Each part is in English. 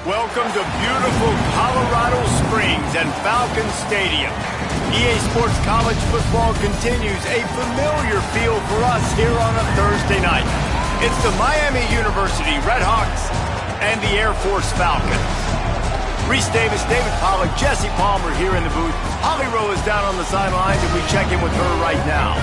Welcome to beautiful Colorado Springs and Falcon Stadium. EA Sports College Football continues a familiar feel for us here on a Thursday night. It's the Miami University Redhawks and the Air Force Falcons. Reese Davis, David Pollack, Jesse Palmer here in the booth. Holly Rowe is down on the sidelines, and we check in with her right now.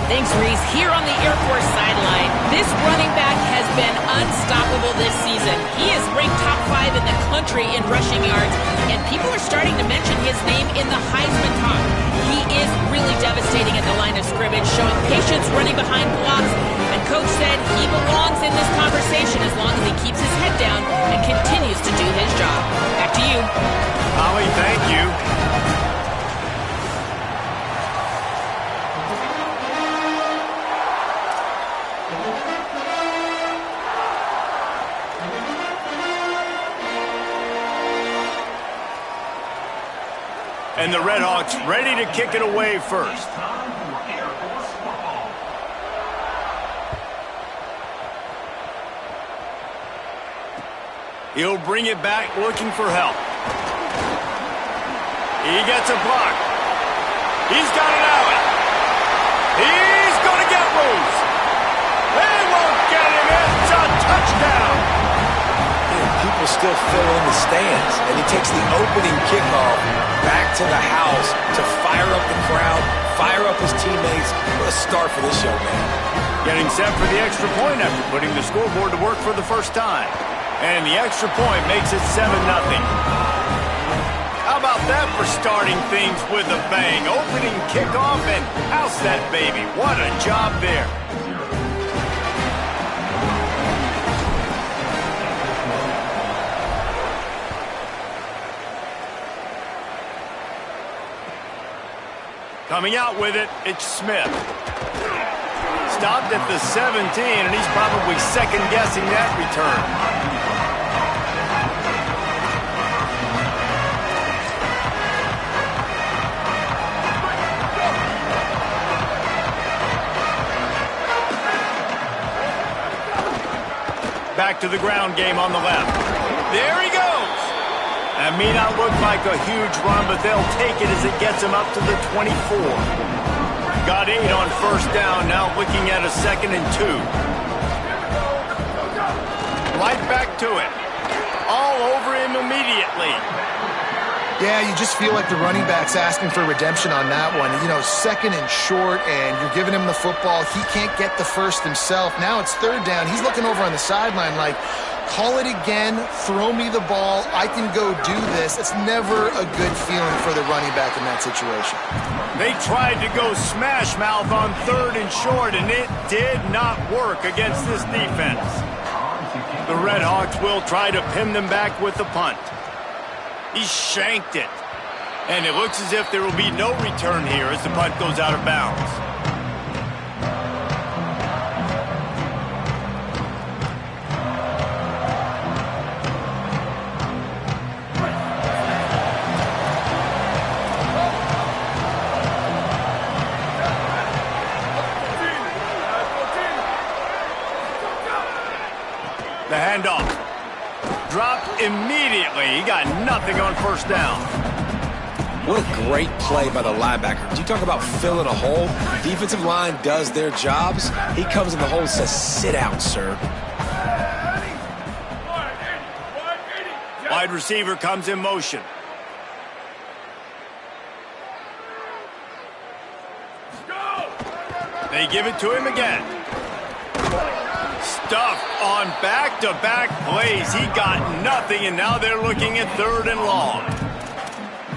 Thanks, Reese. Here on the Air Force sideline, this running back has been unstoppable this season. He is ranked top 5 in the country in rushing yards, and people are starting to mention his name in the Heisman talk. He is really devastating at the line of scrimmage, showing patience running behind blocks, and Coach said he belongs in this conversation as long as he keeps his head down and continues to do his job. Back to you. Holly, thank you. And the Redhawks ready to kick it away first. He'll bring it back looking for help. He gets a block. He's got it out. He's going to get loose. They won't get him. It's a touchdown. People still fill in the stands, and he takes the opening kickoff back to the house to fire up the crowd, fire up his teammates. What a start for this young man. Getting set for the extra point after putting the scoreboard to work for the first time. And the extra point makes it 7-0. How about that for starting things with a bang? Opening kickoff and house that baby. What a job there. Coming out with it, it's Smith. Stopped at the 17, and he's probably second-guessing that return. Back to the ground game on the left. There he goes. That may not look like a huge run, but they'll take it as it gets him up to the 24. Got 8 on first down, now looking at a 2nd and 2. Right back to it. All over him immediately. Yeah, you just feel like the running back's asking for redemption on that one. You know, 2nd and short, and you're giving him the football. He can't get the first himself. Now it's 3rd down. He's looking over on the sideline like, call it again, throw me the ball, I can go do this. It's never a good feeling for the running back in that situation. They tried to go smash mouth on 3rd and short, and it did not work against this defense. The Redhawks will try to pin them back with the punt. He shanked it. And it looks as if there will be no return here as the punt goes out of bounds. The handoff. Dropped immediately. He got nothing on first down. What a great play by the linebacker. Did you talk about filling a hole? Defensive line does their jobs. He comes in the hole and says, sit out, sir. Wide receiver comes in motion. They give it to him again. Stuffed on back-to-back plays. He got nothing, and now they're looking at 3rd and long.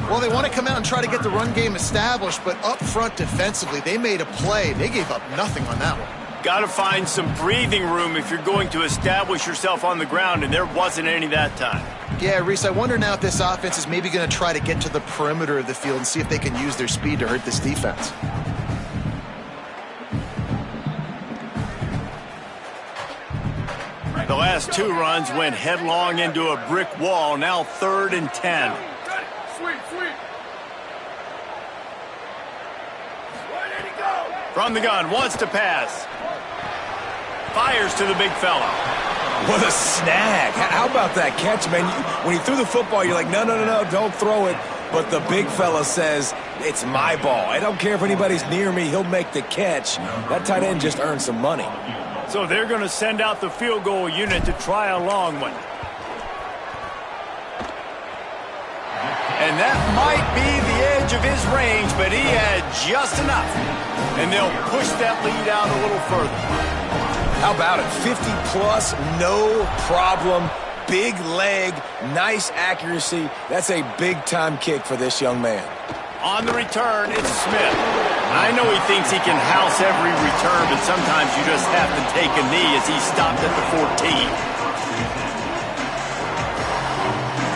Well, they want to come out and try to get the run game established, but up front defensively, they made a play. They gave up nothing on that one. Got to find some breathing room if you're going to establish yourself on the ground, and there wasn't any that time. Yeah, Reese, I wonder now if this offense is maybe going to try to get to the perimeter of the field and see if they can use their speed to hurt this defense. The last 2 runs went headlong into a brick wall. Now 3rd and 10. From the gun, wants to pass. Fires to the big fella. What a snag. How about that catch, man? When he threw the football, you're like, no, don't throw it. But the big fella says, it's my ball. I don't care if anybody's near me. He'll make the catch. That tight end just earned some money. So they're going to send out the field goal unit to try a long one. And that might be the edge of his range, but he had just enough. And they'll push that lead out a little further. How about it? 50-plus, no problem. Big leg, nice accuracy. That's a big-time kick for this young man. On the return, it's Smith. I know he thinks he can house every return, but sometimes you just have to take a knee as he stopped at the 14.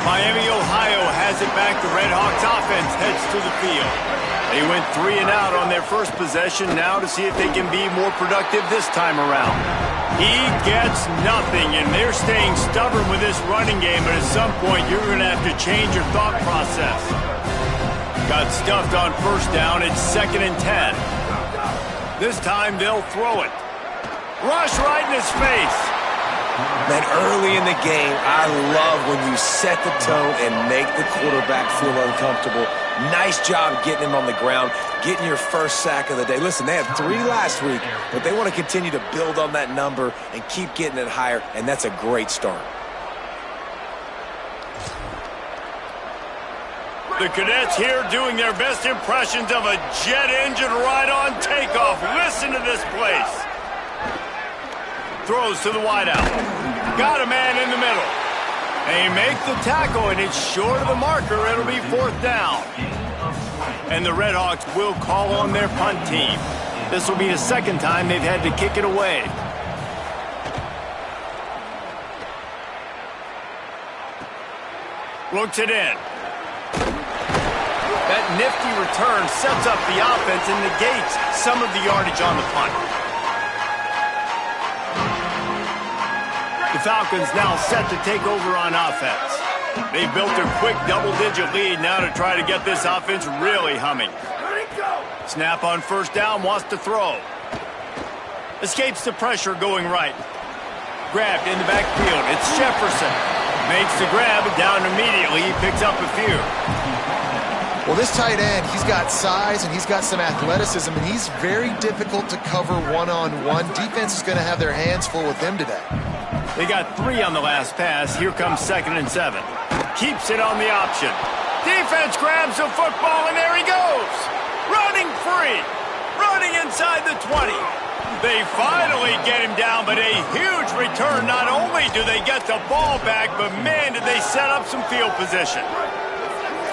Miami, Ohio has it back. The Redhawks offense heads to the field. They went 3 and out on their first possession, now to see if they can be more productive this time around. He gets nothing, and they're staying stubborn with this running game, but at some point you're going to have to change your thought process. Got stuffed on first down. It's 2nd and 10. This time they'll throw it. Rush right in his face. Man, early in the game, I love when you set the tone and make the quarterback feel uncomfortable. Nice job getting him on the ground, getting your first sack of the day. Listen, they had 3 last week, but they want to continue to build on that number and keep getting it higher, and that's a great start. The Cadets here doing their best impressions of a jet engine right on takeoff. Listen to this place. Throws to the wideout. Got a man in the middle. They make the tackle, and it's short of the marker. It'll be 4th down. And the Redhawks will call on their punt team. This will be the 2nd time they've had to kick it away. Looks it in. That nifty return sets up the offense and negates some of the yardage on the punt. The Falcons now set to take over on offense. They built a quick double-digit lead now to try to get this offense really humming. Snap on first down, wants to throw. Escapes the pressure going right. Grabbed in the backfield. It's Jefferson. Makes the grab, down immediately. He picks up a few. Well, this tight end, he's got size and he's got some athleticism, and he's very difficult to cover one-on-one. Defense is going to have their hands full with him today. They got 3 on the last pass. Here comes 2nd and 7. Keeps it on the option. Defense grabs the football, and there he goes. Running free. Running inside the 20. They finally get him down, but a huge return. Not only do they get the ball back, but man, did they set up some field position.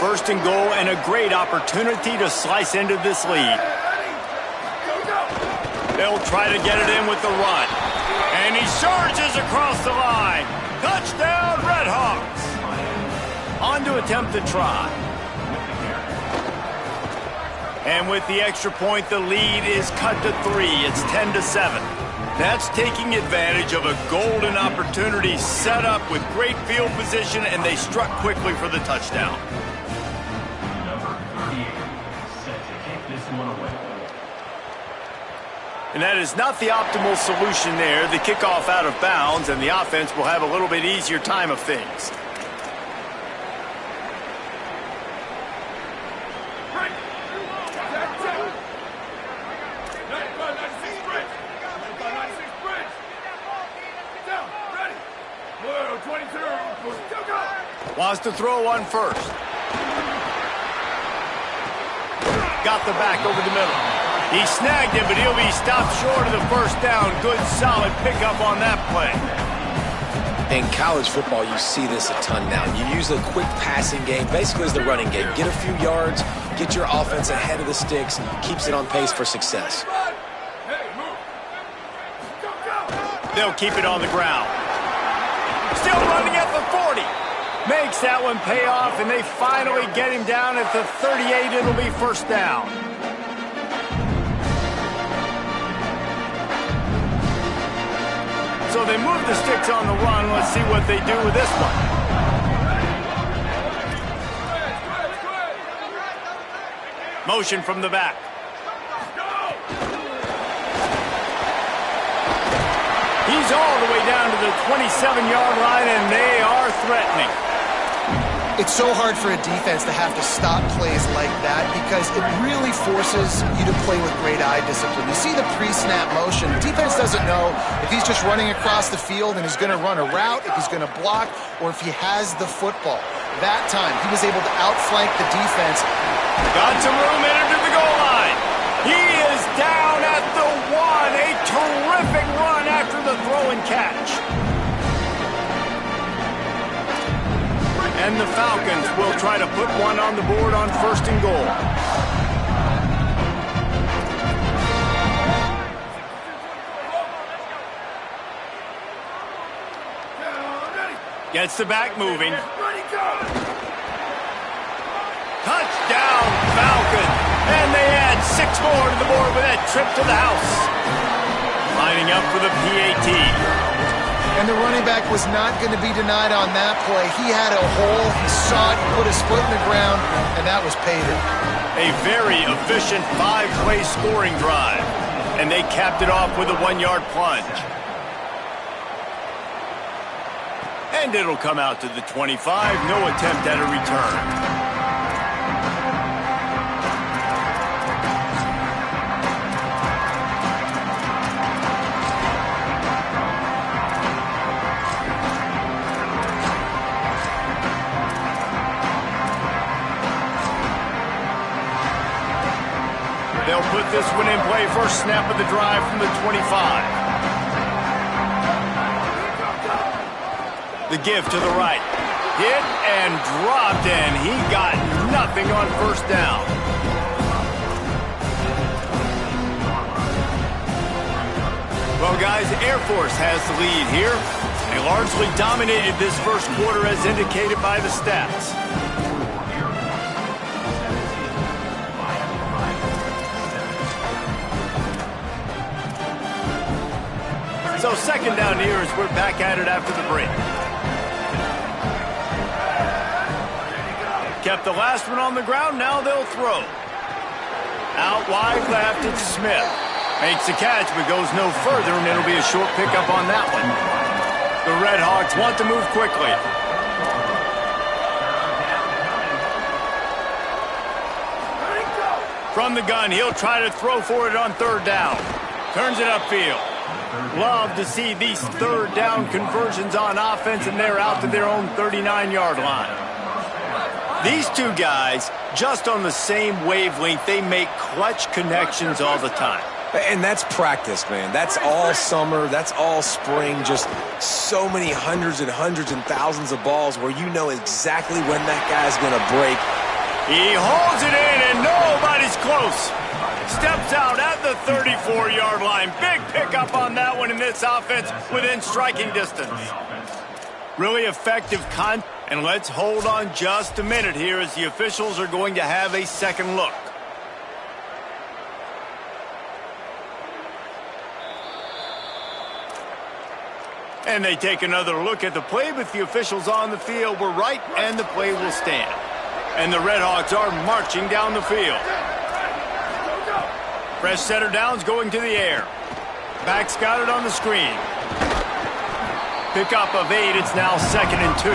1st and goal, and a great opportunity to slice into this lead. They'll try to get it in with the run. And he surges across the line. Touchdown, Redhawks. On to attempt the try. And with the extra point, the lead is cut to 3. It's 10-7. That's taking advantage of a golden opportunity set up with great field position, and they struck quickly for the touchdown. And that is not the optimal solution there. The kickoff out of bounds, and the offense will have a little bit easier time of things. Wants to throw on first. Got the back over the middle. He snagged him, but he'll be stopped short of the first down. Good, solid pickup on that play. In college football, you see this a ton now. You use a quick passing game, basically as the running game. Get a few yards, get your offense ahead of the sticks, keeps it on pace for success. They'll keep it on the ground. Still running at the 40. Makes that one pay off, and they finally get him down at the 38. It'll be first down. So they move the sticks on the run. Let's see what they do with this one. Motion from the back. He's moves all the way down to the 27-yard line, and they are threatening. It's so hard for a defense to have to stop plays like that because it really forces you to play with great eye discipline. You see the pre-snap motion. The defense doesn't know if he's just running across the field and he's going to run a route, if he's going to block, or if he has the football. That time, he was able to outflank the defense. Got some room in into the goal line. He is down at the 1. A terrific run after the throw and catch. And the Falcons will try to put one on the board on 1st and goal. Gets the back moving. Touchdown, Falcons. And they add 6 more to the board with that trip to the house. Lining up for the PAT. And the running back was not going to be denied on that play. He had a hole, he saw it, he put his foot in the ground, and that was payday. A very efficient 5-play scoring drive. And they capped it off with a 1-yard plunge. And it'll come out to the 25. No attempt at a return. They'll put this one in play. First snap of the drive from the 25. The give to the right. Hit and dropped, and he got nothing on 1st down. Well, guys, Air Force has the lead here. They largely dominated this first quarter as indicated by the stats. So 2nd down here as we're back at it after the break. Kept the last one on the ground, now they'll throw. Out wide left, it's Smith. Makes the catch, but goes no further, and it'll be a short pickup on that one. The Red Hawks want to move quickly. From the gun, he'll try to throw for it on 3rd down. Turns it upfield. Love to see these 3rd down conversions on offense, and they're out to their own 39-yard line. These two guys, just on the same wavelength, they make clutch connections all the time. And that's practice, man. That's all summer. That's all spring. Just so many hundreds and thousands of balls where you know exactly when that guy's going to break. He holds it in, and nobody's close. Steps out at the 34-yard line. Big pickup on that one in this offense within striking distance. Really effective and let's hold on just a minute here as the officials are going to have a second look. And they take another look at the play, but the officials on the field were right, and the play will stand. And the Red Hawks are marching down the field. Fresh setter downs going to the air. Back's got it on the screen. Pickup of 8. It's now 2nd and 2.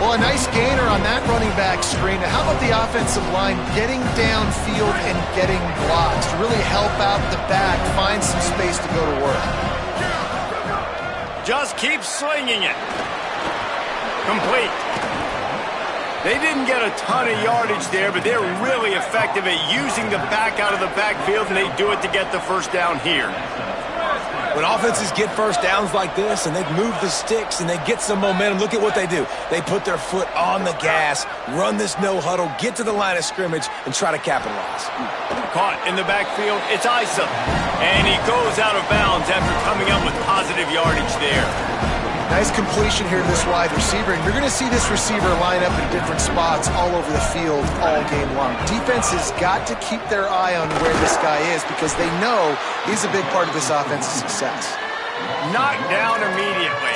Well, a nice gainer on that running back screen. How about the offensive line getting downfield and getting blocks to really help out the back, find some space to go to work? Just keep slinging it. Complete. They didn't get a ton of yardage there, but they're really effective at using the back out of the backfield, and they do it to get the 1st down here. When offenses get 1st downs like this and they move the sticks and they get some momentum, look at what they do. They put their foot on the gas, run this no huddle, get to the line of scrimmage, and try to capitalize. Caught in the backfield, it's Isom. And he goes out of bounds after coming up with positive yardage there. Nice completion here to this wide receiver, and you're going to see this receiver line up in different spots all over the field all game long. Defense has got to keep their eye on where this guy is because they know he's a big part of this offense's success. Knocked down immediately.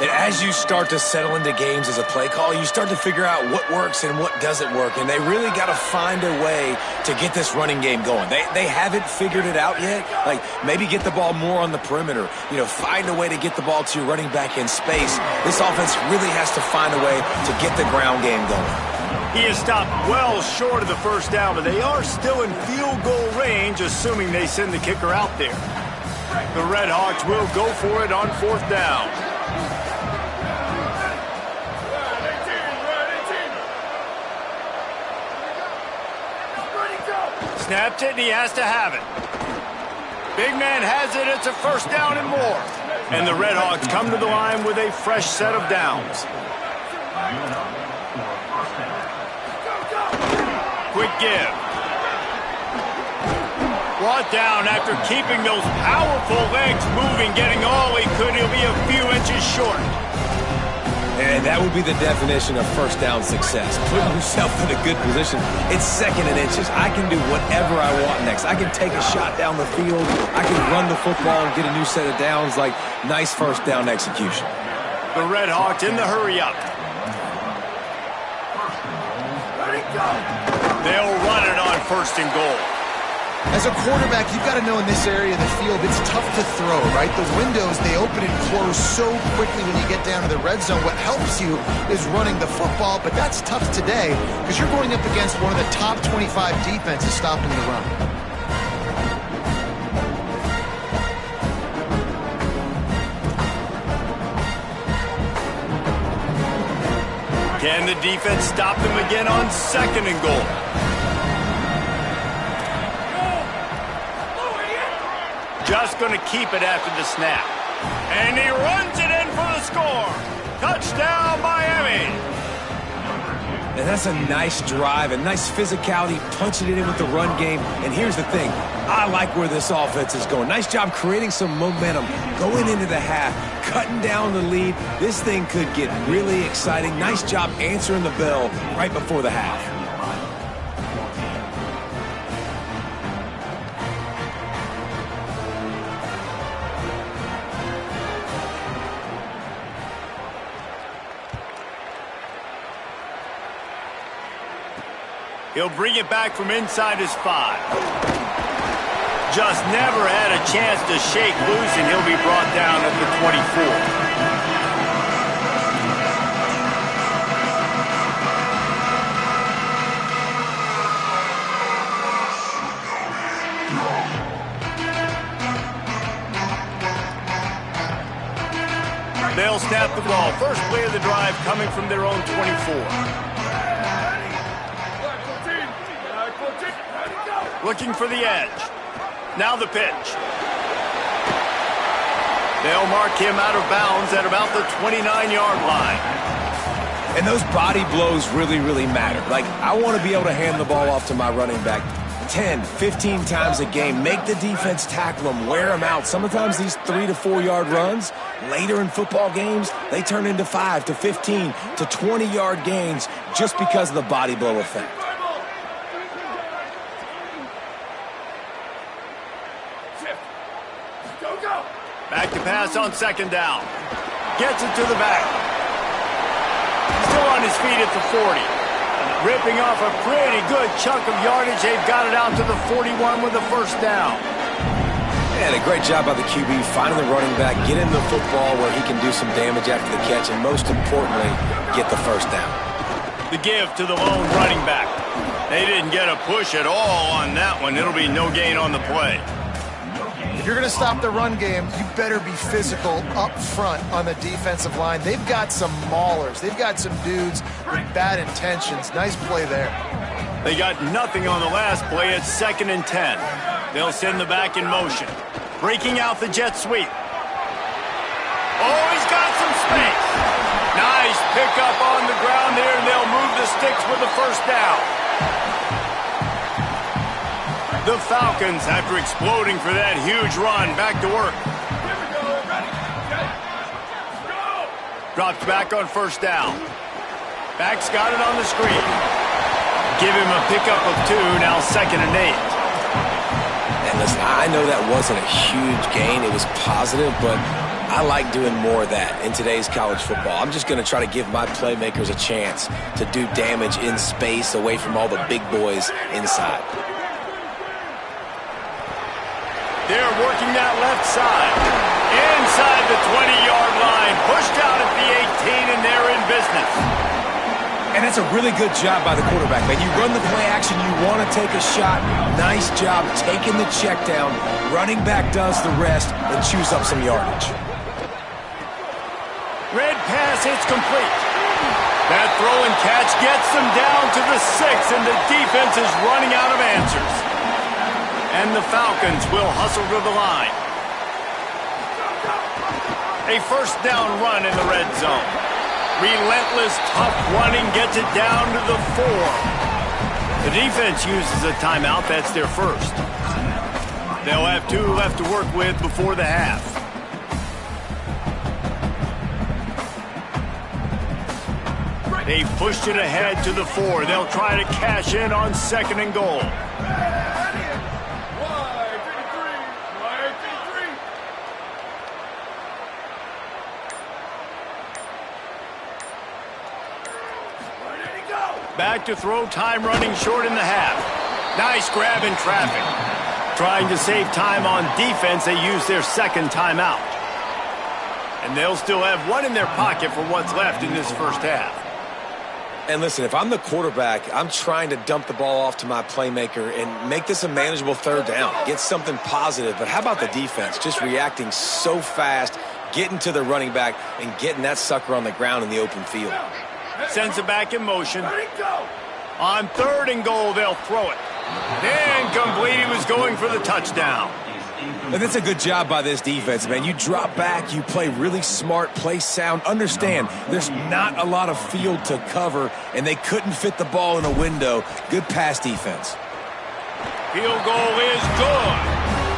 And as you start to settle into games as a play call, you start to figure out what works and what doesn't work. And they really got to find a way to get this running game going. They haven't figured it out yet. Like, maybe get the ball more on the perimeter. You know, find a way to get the ball to your running back in space. This offense really has to find a way to get the ground game going. He is stopped well short of the first down, but they are still in field goal range, assuming they send the kicker out there. The Red Hawks will go for it on 4th down. Snapped it, and he has to have it. Big man has it. It's a first down and more. And the Red Hawks come to the line with a fresh set of downs. Quick give. Brought down after keeping those powerful legs moving, getting all he could. He'll be a few inches short. And that would be the definition of first down success. Putting yourself in a good position. It's 2nd and inches. I can do whatever I want next. I can take a shot down the field. I can run the football and get a new set of downs. Like, nice first down execution. The Red Hawks in the hurry up. They'll run it on 1st and goal. As a quarterback, you've got to know in this area of the field, it's tough to throw, right? The windows, they open and close so quickly when you get down to the red zone. What helps you is running the football, but that's tough today because you're going up against one of the top 25 defenses stopping the run. Can the defense stop them again on 2nd and goal? Just going to keep it after the snap. And he runs it in for the score. Touchdown, Miami. And that's a nice drive, a nice physicality, punching it in with the run game. And here's the thing. I like where this offense is going. Nice job creating some momentum, going into the half, cutting down the lead. This thing could get really exciting. Nice job answering the bell right before the half. He'll bring it back from inside his 5. Just never had a chance to shake loose, and he'll be brought down at the 24. They'll snap the ball. First play of the drive coming from their own 24. Looking for the edge. Now the pitch. They'll mark him out of bounds at about the 29-yard line. And those body blows really, really matter. Like, I want to be able to hand the ball off to my running back 10, 15 times a game. Make the defense tackle them, wear them out. Sometimes these 3 to 4 yard runs, later in football games, they turn into 5 to 15 to 20-yard gains just because of the body blow effect. Back to pass on 2nd down. Gets it to the back. Still on his feet at the 40. Ripping off a pretty good chunk of yardage. They've got it out to the 41 with a first down. And a great job by the QB finding the running back, get him the football where he can do some damage after the catch, and most importantly, get the first down. The give to the lone running back. They didn't get a push at all on that one. It'll be no gain on the play. If you're going to stop the run game, you better be physical up front on the defensive line. They've got some maulers. They've got some dudes with bad intentions. Nice play there. They got nothing on the last play. It's 2nd and 10. They'll send the back in motion. Breaking out the jet sweep. Oh, he's got some space. Nice pickup on the ground there, and they'll move the sticks with the first down. The Falcons, after exploding for that huge run, back to work. Drops back on first down. Back's got it on the screen. Give him a pickup of 2, now 2nd and 8. And listen, I know that wasn't a huge gain. It was positive, but I like doing more of that in today's college football. I'm just going to try to give my playmakers a chance to do damage in space away from all the big boys inside. They're working that left side. Inside the 20-yard line. Pushed out at the 18, and they're in business. And that's a really good job by the quarterback, man. You run the play action, you want to take a shot. Nice job taking the check down. Running back does the rest and chews up some yardage. Red pass, it's complete. That throw and catch gets them down to the 6, and the defense is running out of answers. And the Falcons will hustle to the line. A first down run in the red zone. Relentless, tough running gets it down to the 4. The defense uses a timeout. That's their first. They'll have 2 left to work with before the half. They've pushed it ahead to the 4. They'll try to cash in on 2nd and goal. Back to throw, time running short in the half. Nice grab in traffic. Trying to save time on defense, they use their 2nd timeout. And they'll still have 1 in their pocket for what's left in this first half. And listen, if I'm the quarterback, I'm trying to dump the ball off to my playmaker and make this a manageable 3rd down. Get something positive. But how about the defense? Just reacting so fast, getting to the running back, and getting that sucker on the ground in the open field. Sends it back in motion. On 3rd and goal, they'll throw it. Incomplete. He was going for the touchdown. And that's a good job by this defense, man. You drop back, you play really smart, play sound. Understand, there's not a lot of field to cover, and they couldn't fit the ball in a window. Good pass defense. Field goal is good.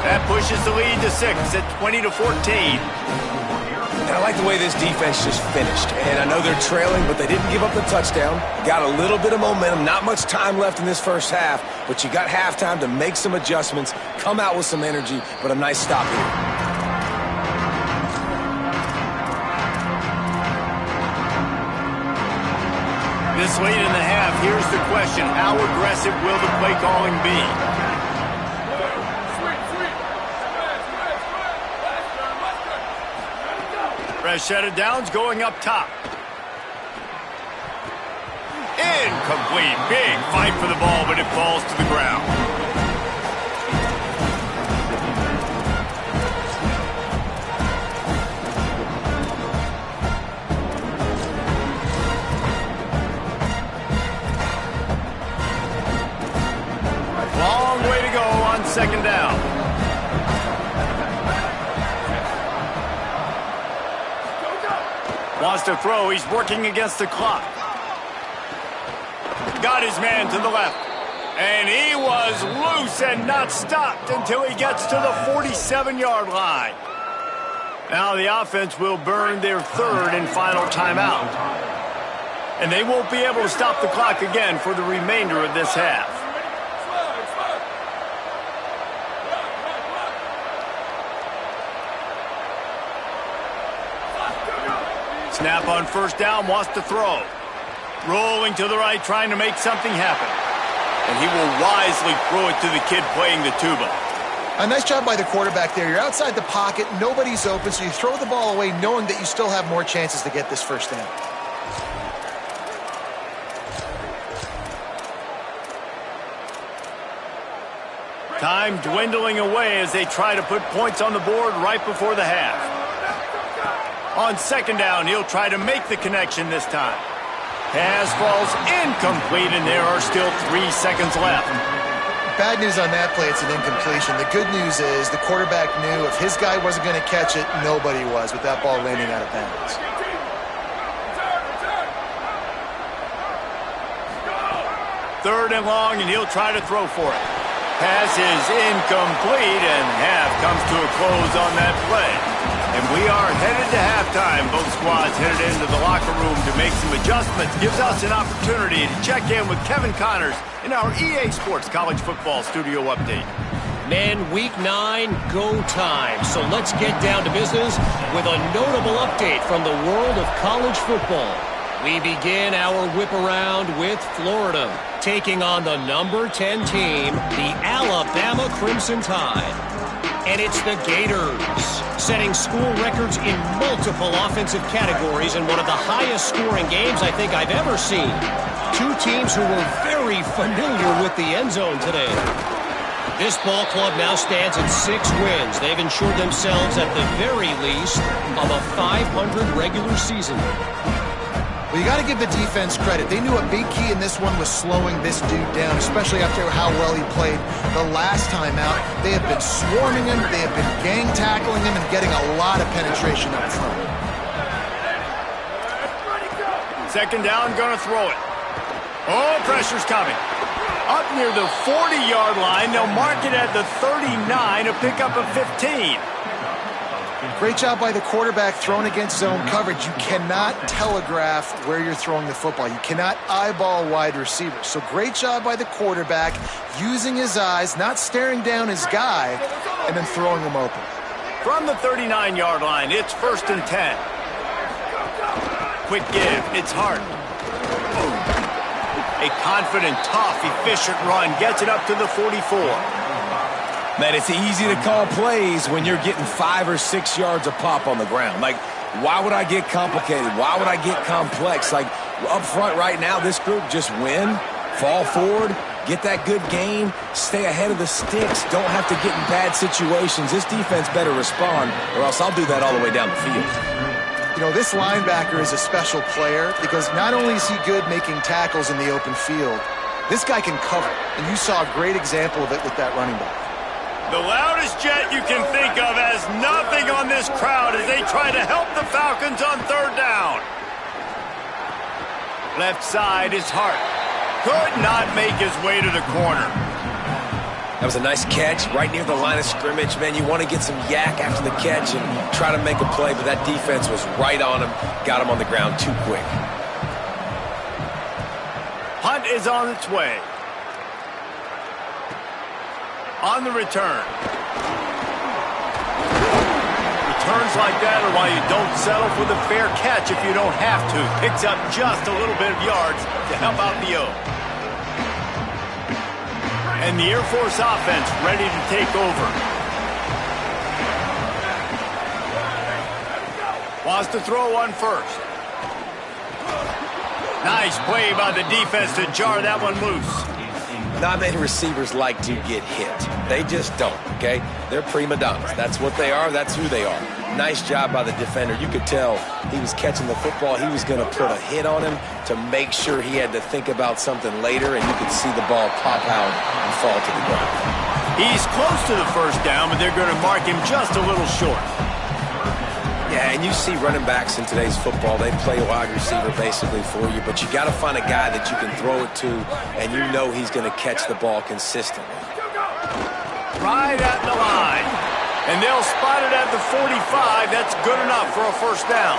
That pushes the lead to 6 at 20-14. And I like the way this defense just finished. And I know they're trailing, but they didn't give up the touchdown. Got a little bit of momentum. Not much time left in this first half, but you got halftime to make some adjustments, come out with some energy, but a nice stop here. This late in the half, here's the question. How aggressive will the play calling be? Fresh set of downs going up top. Incomplete. Big fight for the ball, but it falls to the ground. Long way to go on 2nd down. Wants to throw. He's working against the clock. Got his man to the left. And he was loose and not stopped until he gets to the 47-yard line. Now the offense will burn their 3rd and final timeout. And they won't be able to stop the clock again for the remainder of this half. Snap on 1st down, wants to throw. Rolling to the right, trying to make something happen. And he will wisely throw it to the kid playing the tuba. A nice job by the quarterback there. You're outside the pocket, nobody's open, so you throw the ball away knowing that you still have more chances to get this 1st down. Time dwindling away as they try to put points on the board right before the half. On 2nd down, he'll try to make the connection this time. Pass falls incomplete, and there are still 3 seconds left. Bad news on that play, it's an incompletion. The good news is the quarterback knew if his guy wasn't going to catch it, nobody was with that ball landing out of bounds. 3rd and long, and he'll try to throw for it. Pass is incomplete, and half comes to a close on that play. And we are headed to halftime. Both squads headed into the locker room to make some adjustments. Gives us an opportunity to check in with Kevin Connors in our EA Sports College Football Studio Update. Men, Week 9, go time. So let's get down to business with a notable update from the world of college football. We begin our whip around with Florida, taking on the number 10 team, the Alabama Crimson Tide. And it's the Gators, setting school records in multiple offensive categories in one of the highest scoring games I think I've ever seen. Two teams who were very familiar with the end zone today. This ball club now stands at 6 wins. They've ensured themselves at the very least of a 500 regular season. Well, you got to give the defense credit. They knew a big key in this one was slowing this dude down, especially after how well he played the last time out. They have been swarming him, they have been gang tackling him, and getting a lot of penetration up front. Second down, gonna throw it. Oh, pressure's coming. Up near the 40-yard line, they'll mark it at the 39, a pickup of 15. Great job by the quarterback throwing against zone coverage. You cannot telegraph where you're throwing the football. You cannot eyeball wide receivers. So great job by the quarterback using his eyes, not staring down his guy, and then throwing him open. From the 39-yard line, it's 1st and 10. Quick give, it's Hart. A confident, tough, efficient run gets it up to the 44. Man, it's easy to call plays when you're getting 5 or 6 yards of pop on the ground. Like, why would I get complicated? Why would I get complex? Like, up front right now, this group just win, fall forward, get that good gain, stay ahead of the sticks, don't have to get in bad situations. This defense better respond, or else I'll do that all the way down the field. You know, this linebacker is a special player because not only is he good making tackles in the open field, this guy can cover. And you saw a great example of it with that running back. The loudest jet you can think of has nothing on this crowd as they try to help the Falcons on 3rd down. Left side is Hart. Could not make his way to the corner. That was a nice catch right near the line of scrimmage. Man, you want to get some yak after the catch and try to make a play, but that defense was right on him, got him on the ground too quick. Hunt is on its way. On the return. Returns like that are why you don't settle for the fair catch if you don't have to. Picks up just a little bit of yards to help out the O. And the Air Force offense ready to take over. Wants to throw one first. Nice play by the defense to jar that one loose. Not many receivers like to get hit. They just don't, okay? They're prima donnas. That's what they are. That's who they are. Nice job by the defender. You could tell he was catching the football. He was going to put a hit on him to make sure he had to think about something later, and you could see the ball pop out and fall to the ground. He's close to the 1st down, but they're going to mark him just a little short. Yeah, and you see running backs in today's football, they play wide receiver basically for you, but you got to find a guy that you can throw it to, and you know he's going to catch the ball consistently. Right at the line. And they'll spot it at the 45. That's good enough for a 1st down.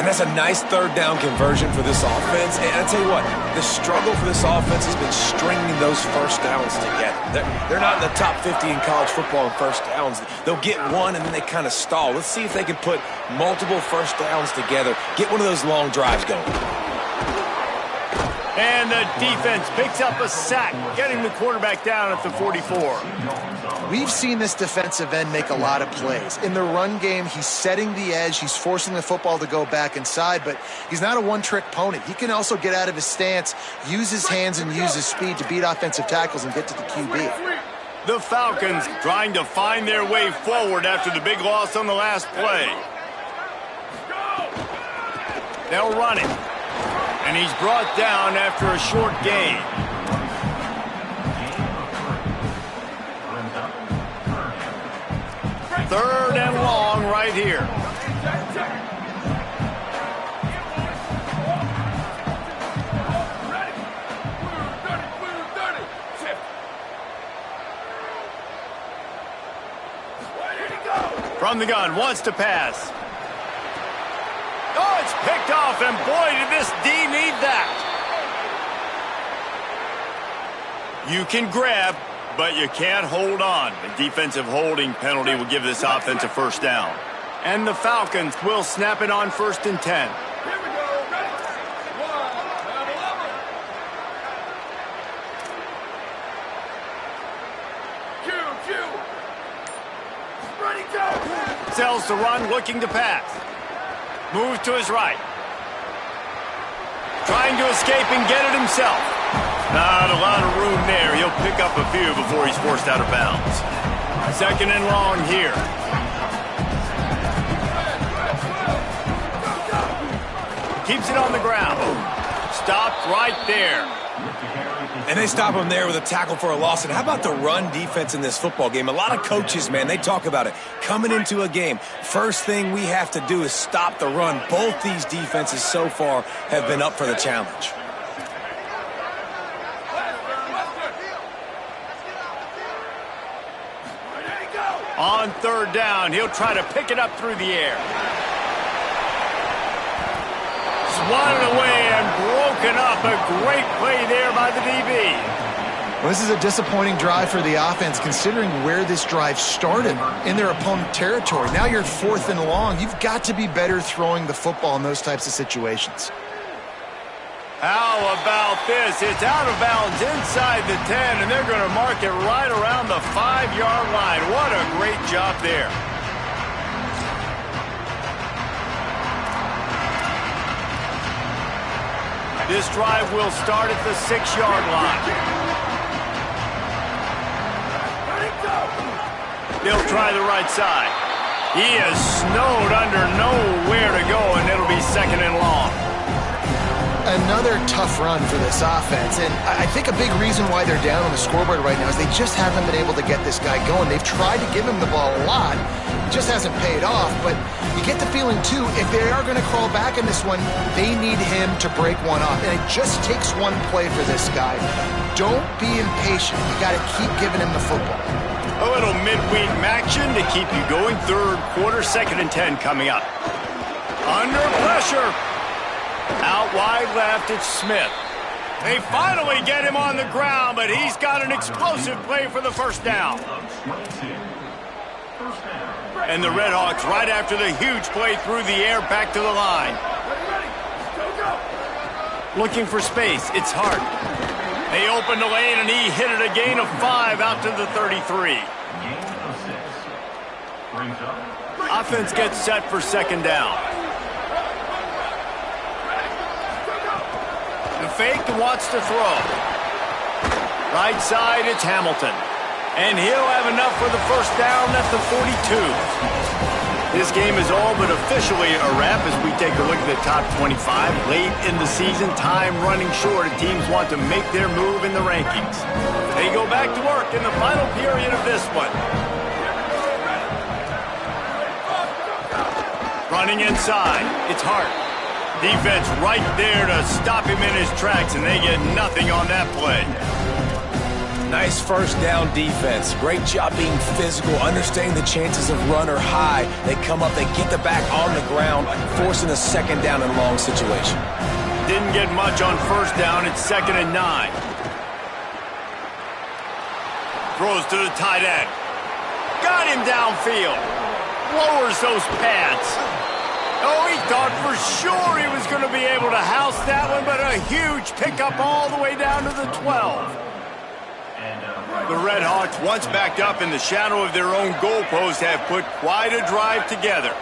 And that's a nice 3rd down conversion for this offense. And I tell you what, the struggle for this offense has been stringing those 1st downs together. They're not in the top 50 in college football in 1st downs. They'll get one and then they kind of stall. Let's see if they can put multiple 1st downs together, get one of those long drives going. And the defense picks up a sack, getting the quarterback down at the 44. We've seen this defensive end make a lot of plays. In the run game, he's setting the edge. He's forcing the football to go back inside, but he's not a one-trick pony. He can also get out of his stance, use his hands, and use his speed to beat offensive tackles and get to the QB. The Falcons trying to find their way forward after the big loss on the last play. They'll run it. And he's brought down after a short gain. Third and long right here. From the gun, wants to pass. Oh, it's picked off, and boy, did this D need that. You can grab, but you can't hold on. The defensive holding penalty will give this offense a first down. And the Falcons will snap it on 1st and 10. Here we go. Ready? 1, 11. Ready, go. Sells the run, looking to pass. Moves to his right. Trying to escape and get it himself. Not a lot of room there. He'll pick up a few before he's forced out of bounds. 2nd and long here. Keeps it on the ground. Stopped right there. And they stop him there with a tackle for a loss. And how about the run defense in this football game? A lot of coaches, man, they talk about it. Coming into a game, first thing we have to do is stop the run. Both these defenses so far have been up for the challenge. On 3rd down, he'll try to pick it up through the air. Swatted away and broken up. A great play there by the DB. Well, this is a disappointing drive for the offense, considering where this drive started in their opponent territory. Now you're 4th and long. You've got to be better throwing the football in those types of situations. How about this? It's out of bounds inside the 10, and they're going to mark it right around the 5-yard line. What a great job there. This drive will start at the 6-yard line. They'll try the right side. He is snowed under, nowhere to go, and it'll be 2nd and long. Another tough run for this offense, and I think a big reason why they're down on the scoreboard right now is they just haven't been able to get this guy going. They've tried to give him the ball a lot. It just hasn't paid off, but you get the feeling, too, if they are going to crawl back in this one, they need him to break one off, and it just takes one play for this guy. Don't be impatient. You got to keep giving him the football. A little midweek action to keep you going. 3rd quarter, 2nd and 10 coming up. Under pressure. Out wide left, it's Smith. They finally get him on the ground, but he's got an explosive play for the first down. And the Redhawks right after the huge play through the air back to the line. Looking for space, it's Hart. They open the lane and he hit it a gain of 5 out to the 33. Offense gets set for 2nd down. The fake wants to throw. Right side, it's Hamilton. And he'll have enough for the first down at the 42. This game is all but officially a wrap as we take a look at the top 25. Late in the season, time running short, and teams want to make their move in the rankings. They go back to work in the final period of this one. Running inside, it's Hart. Defense right there to stop him in his tracks, and they get nothing on that play. Nice first down defense. Great job being physical, understanding the chances of run are high. They come up, they get the back on the ground, forcing a 2nd down and long situation. Didn't get much on 1st down. It's 2nd and 9. Throws to the tight end. Got him downfield. Lowers those pads. Oh, he thought for sure he was going to be able to house that one, but a huge pickup all the way down to the 12. The Redhawks, once backed up in the shadow of their own goalpost, have put quite a drive together.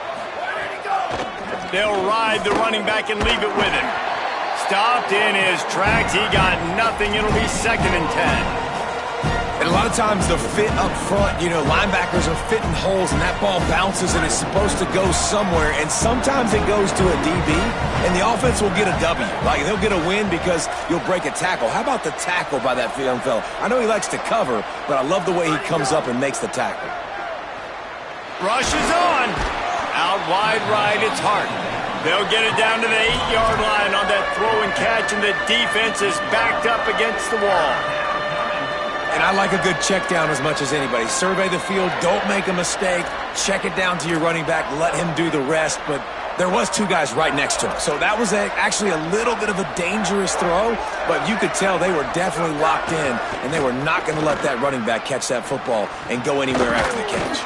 They'll ride the running back and leave it with him. Stopped in his tracks. He got nothing. It'll be 2nd and 10. And a lot of times the fit up front, linebackers are fitting holes and that ball bounces and it's supposed to go somewhere. And sometimes it goes to a DB and the offense will get a W. Like they'll get a win because you'll break a tackle. How about the tackle by that young fella? I know he likes to cover, but I love the way he comes up and makes the tackle. Rush is on. Out wide right, it's Hart. They'll get it down to the 8-yard line on that throw and catch, and the defense is backed up against the wall. And I like a good check down as much as anybody. Survey the field, don't make a mistake, check it down to your running back, let him do the rest, but there was two guys right next to him. So that was actually a little bit of a dangerous throw, but you could tell they were definitely locked in, and they were not going to let that running back catch that football and go anywhere after the catch.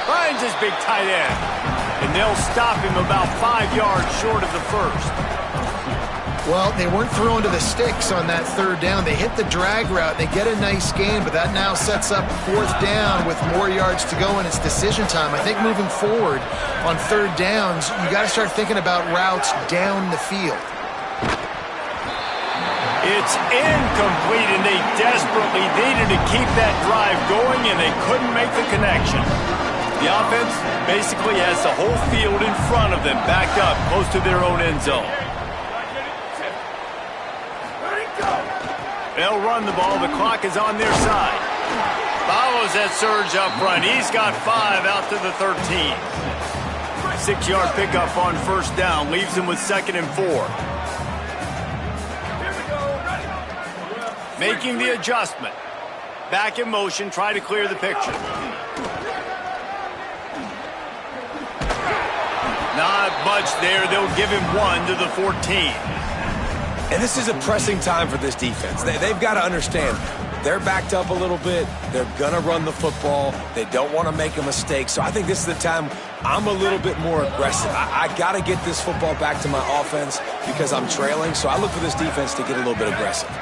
Finds his big tight end, and they'll stop him about 5 yards short of the first. Well, they weren't throwing to the sticks on that third down. They hit the drag route. They get a nice gain, but that now sets up fourth down with more yards to go, and it's decision time. I think moving forward on third downs, you got to start thinking about routes down the field. It's incomplete, and they desperately needed to keep that drive going, and they couldn't make the connection. The offense basically has the whole field in front of them, backed up close to their own end zone. They'll run the ball. The clock is on their side. Follows that surge up front. He's got 5 out to the 13. 6-yard pickup on first down. Leaves him with 2nd and 4. Making the adjustment. Back in motion. Try to clear the picture. Not much there. They'll give him 1 to the 14. And this is a pressing time for this defense. They've got to understand, they're backed up a little bit. They're going to run the football. They don't want to make a mistake. So I think this is the time I'm a little bit more aggressive. I got to get this football back to my offense because I'm trailing. So I look for this defense to get a little bit aggressive.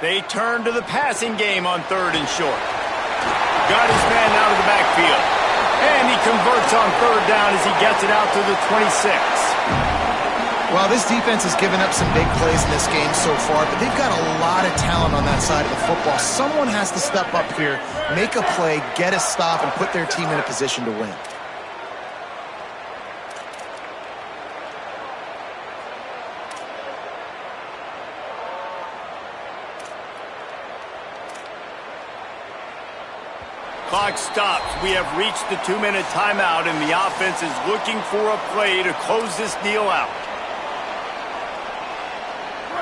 They turn to the passing game on 3rd and short. Got his man out of the backfield. And he converts on 3rd down as he gets it out to the 26. Well, this defense has given up some big plays in this game so far, but they've got a lot of talent on that side of the football. Someone has to step up here, make a play, get a stop, and put their team in a position to win. Clock stops. We have reached the 2-minute timeout, and the offense is looking for a play to close this deal out.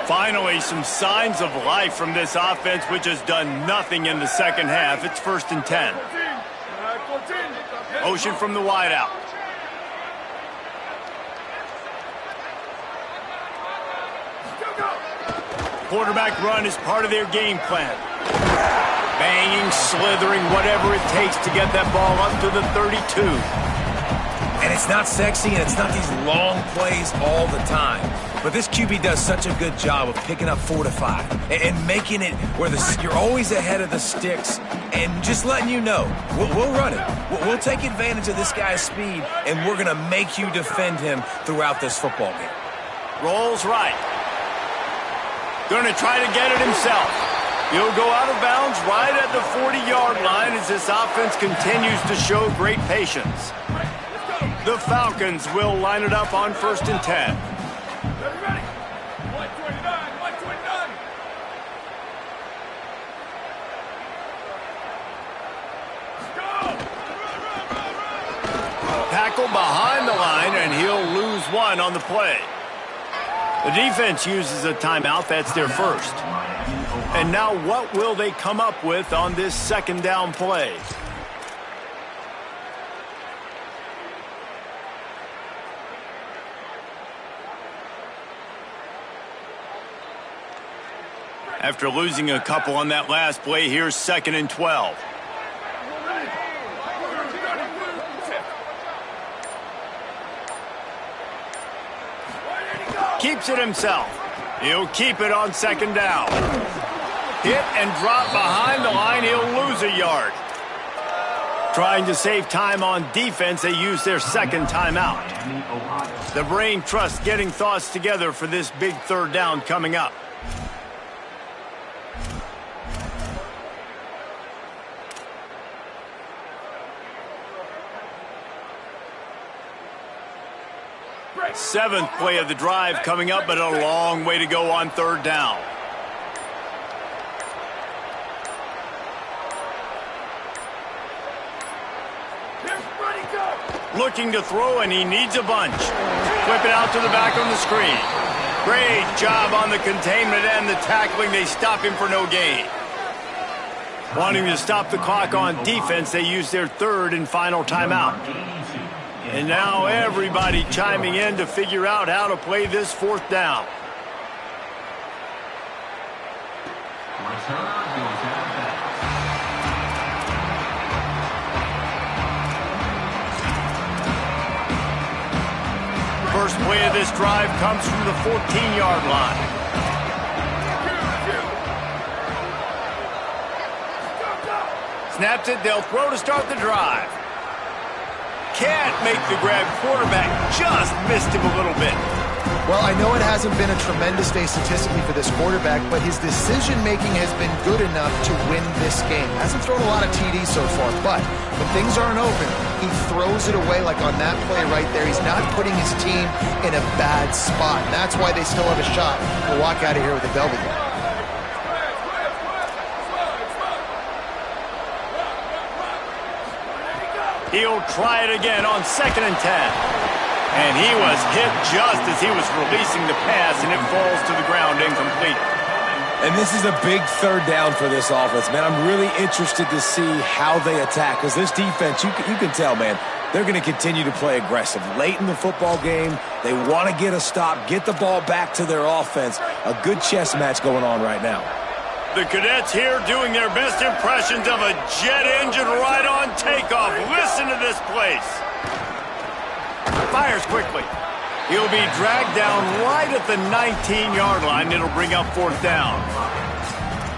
Finally, some signs of life from this offense, which has done nothing in the second half. It's 1st and 10. Motion from the wideout. Quarterback run is part of their game plan. Banging, slithering, whatever it takes to get that ball up to the 32. And it's not sexy, and it's not these long plays all the time. But this QB does such a good job of picking up 4 to 5 and making it where you're always ahead of the sticks and just letting you know, we'll run it. We'll take advantage of this guy's speed, and we're going to make you defend him throughout this football game. Rolls right. Going to try to get it himself. He'll go out of bounds right at the 40-yard line as this offense continues to show great patience. The Falcons will line it up on 1st and 10. Ready? 129. Tackle behind the line, and he'll lose 1 on the play. The defense uses a timeout. That's their first. And now what will they come up with on this 2nd down play? After losing a couple on that last play, here's 2nd and 12. Keeps it himself. He'll keep it on 2nd down. Hit and drop behind the line. He'll lose a yard. Trying to save time on defense, they use their 2nd timeout. The brain trust getting thoughts together for this big 3rd down coming up. Seventh play of the drive coming up, but a long way to go on 3rd down. Looking to throw, and he needs a bunch. Flip it out to the back on the screen. Great job on the containment and the tackling. They stop him for no gain. Wanting to stop the clock on defense, they use their 3rd and final timeout. And now everybody chiming in to figure out how to play this fourth down. First play of this drive comes from the 14-yard line. Snaps it, they'll throw to start the drive. Can't make the grab. Quarterback just missed him a little bit. Well, I know it hasn't been a tremendous day statistically for this quarterback, but his decision-making has been good enough to win this game. Hasn't thrown a lot of TDs so far, but when things aren't open, he throws it away like on that play right there. He's not putting his team in a bad spot. That's why they still have a shot to walk out of here with a W. He'll try it again on 2nd and 10. And he was hit just as he was releasing the pass, and it falls to the ground incomplete. And this is a big third down for this offense, man. I'm really interested to see how they attack, because this defense, you can tell, man, they're going to continue to play aggressive. Late in the football game, they want to get a stop, get the ball back to their offense. A good chess match going on right now. The cadets here doing their best impressions of a jet engine right on takeoff. Listen to this place. Fires quickly. He'll be dragged down right at the 19-yard line. It'll bring up 4th down.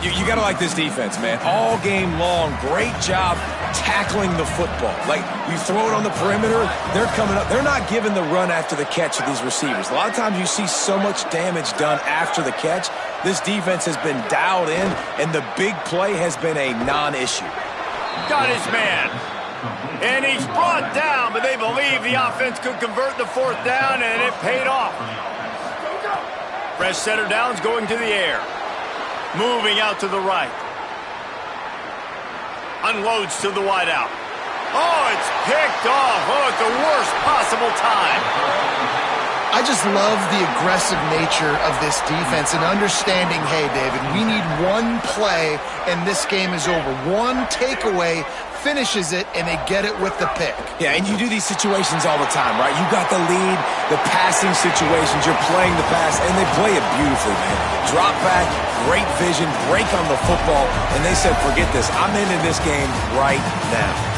You got to like this defense, man. All game long, great job tackling the football. Like, you throw it on the perimeter, they're coming up. They're not giving the run after the catch of these receivers. A lot of times you see so much damage done after the catch. This defense has been dialed in, and the big play has been a non-issue. Got his man. And he's brought down, but they believe the offense could convert the 4th down, and it paid off. Fresh setter downs going to the air. Moving out to the right. Unloads to the wideout. Oh, it's picked off. Oh, at the worst possible time. I just love the aggressive nature of this defense and understanding, hey, David, we need one play and this game is over. One takeaway finishes it, and they get it with the pick. Yeah, and you do these situations all the time, right? You got the lead, the passing situations, you're playing the pass, and they play it beautifully, man. Drop back, great vision, break on the football, and they said, forget this. I'm ending this game right now.